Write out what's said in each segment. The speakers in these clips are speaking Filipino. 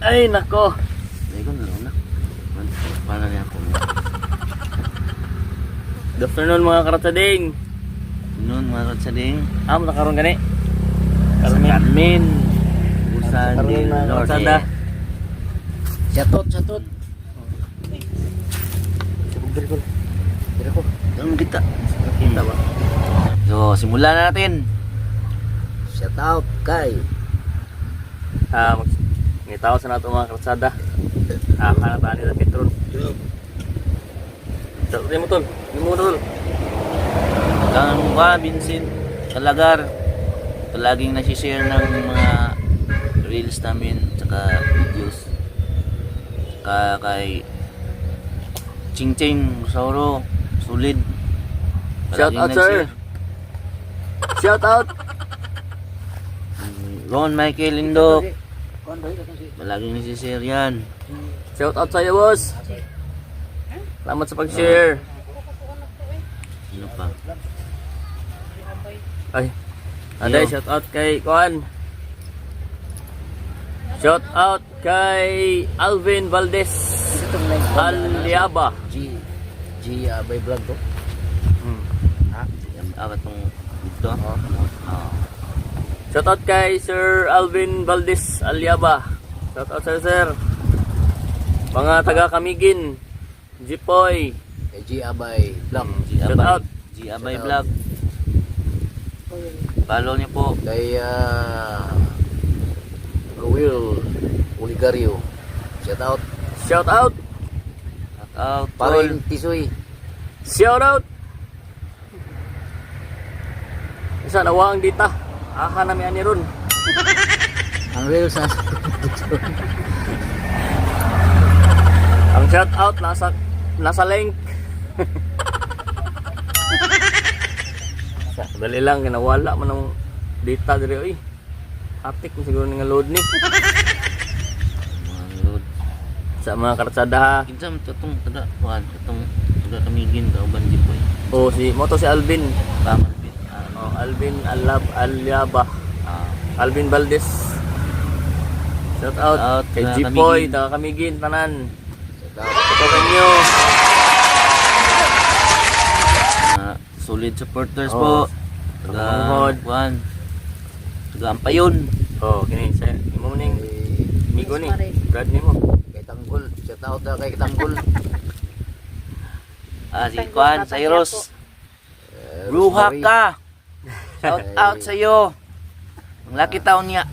Ay, nako. Ay, ko na. Paano niya ako? Good afternoon mga karatsading. Noon, mga katsading. Nakaroon gani. Carmen. Busan Carmen, del mga Norte. katsada. Chatot. Dito ko. Saan mo kita? Kita ba? So, simulan na natin. Shout out kay Ngitaw sa nato mga katsada. Hanataan nila Petron. Di mo tol. Kang mukha, Vincent Kalagar. Ito laging nasishare ng mga reels namin tsaka videos. Tsaka kay Ching Ching Sauro Sulid. Shout out, sir. Shout out. Ron Michael Lindo. Malaging nasishare yan. Shout out sa iyo, boss. Salamat sa pag-share. Ano pa? Ay. Aday, shout out kay Kuan. Shout out kay Alvin Valdez Aliaba. G Abay Vlog to. Yung apat tong dito. Shout out kay Sir Alvin Valdez Aliaba. Shout out sir. Mga taga Kamigin, Jipoy. Kay G Abay Vlog. Shout out. G Abay Vlog. Follow niyo po. Kay Will Uligario. Shout out. Shout out. Shout out. Paring Tisoy. Shout out. Isa nawang dita. Nami ani ron. Ang real sa Ang shout out nasa link. Dali lang kinawala man ng data diri oy. Atik mo siguro nga load ni. Load. Sa mga karsada ha. Kinsa man itong taga kuan, itong taga Kamigin kauban di po. Oh si moto si Alvin. Tama bit. Oh Alvin Aliaba. Alvin Valdez. Shout out, Out kay na Jipoy, Kamigin. taga Kamigin tanan. shout out. Ito kanyo. Solid supporters Oh. po. Taga kuan. Taga Ampayon. Oh, kini sa imo ning Kay migo ni. Brad nimo. Tanggol. Shout out na kay Tanggol. Si kuan Cyrus. Bruhak ka. Shout out sa iyo. Ang lucky town niya.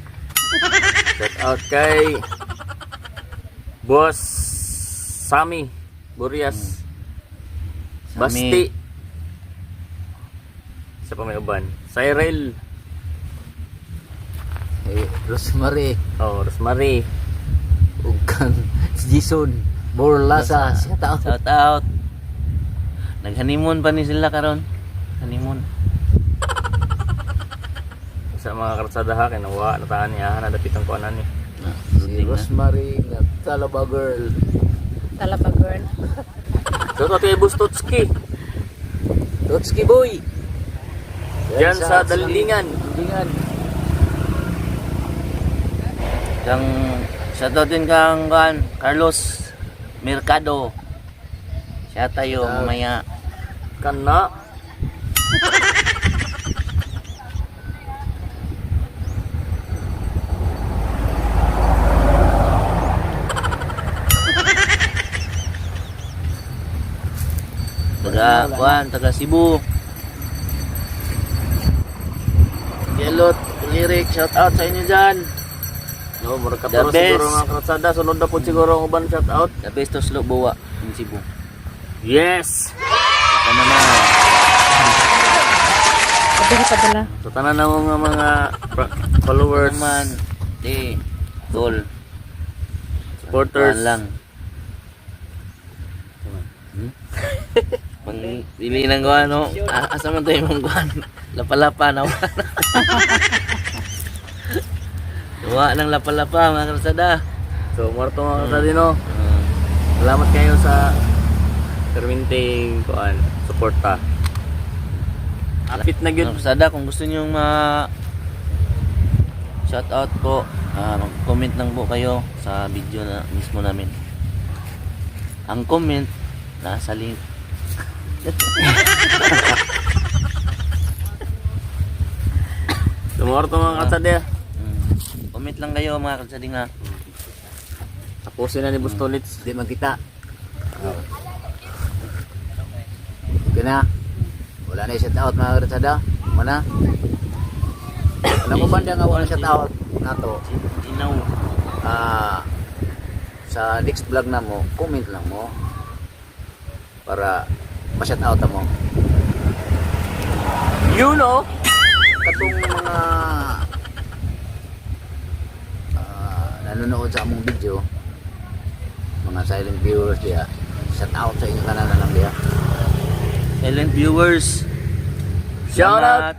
Shout out kay Boss Sami Burias. Basti. Sa pa may uban. Cyril. Kay Rosemary. Oh, Rosemary. Ug kan Jason Borlasa. Shout out. Shout out. Nag-honeymoon pa ni sila karon. Honeymoon. Sa mga karsada ha, kinawa nataan niya, nadapit ang kuanan ni. Si Rosemary na Talaba Girl. Talaba girl. Shout out kay Bustotski. Totski Boy. Diyan sa Dalingan. Dalingan. Kang shoutout din kang kuan Carlos Mercado. Siya tayo mamaya. Kana. Taga kuan, taga Cebu. Yelot, lyric, shout out sa inyo dyan. No, murag The 14 best. siguro mga karsada, sunod na po siguro ang uban shout out. The best to slow buwa in Cebu. Yes. Saka naman. Padala. So tanan na mga followers, Naman. Goal. supporters. Kuan lang. Pang dili nang kuan no. Asa man tayo mong kuan. Lapa-lapa na. Duwa ng lapa-lapa mga karsada. So muerto mga karsada no. Salamat kayo sa perminting kuan suporta. Apit na gyud. Mga karsada, kung gusto niyo Shout out po. Mag-comment lang po kayo sa video na mismo namin. Ang comment nasa link. Tumorto mga katsadya. Comment lang kayo mga kalsading ha. Tapusin na ni Bustolits. Di man kita. Okay na. Wala na i-shout out mga katsada. Mana? Ano mo banda nga wala shout out nato? Inaw. Sa next vlog na mo, comment lang mo para ma-shout out mo. You know? Katong mga nanonood sa among video, mga silent viewers diya, shout out sa inyo kanan na lang diya. Silent viewers. Shout out.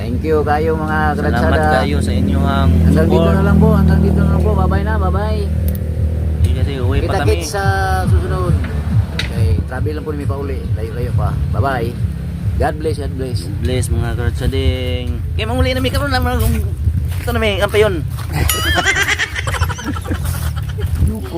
Thank you kayo mga Salamat karatsada. kayo sa inyong Hanggang dito support. na lang po, hanggang dito na lang po. Bye-bye na, bye-bye. Hindi kasi uwi pa kami. Kita-kits sa susunod. Okay, travel lang po namin pa uli. Layo-layo pa. Bye-bye. God bless, God bless. Bless mga karotsading. Kaya manguli na may karoon lang. Ito na may ampayon.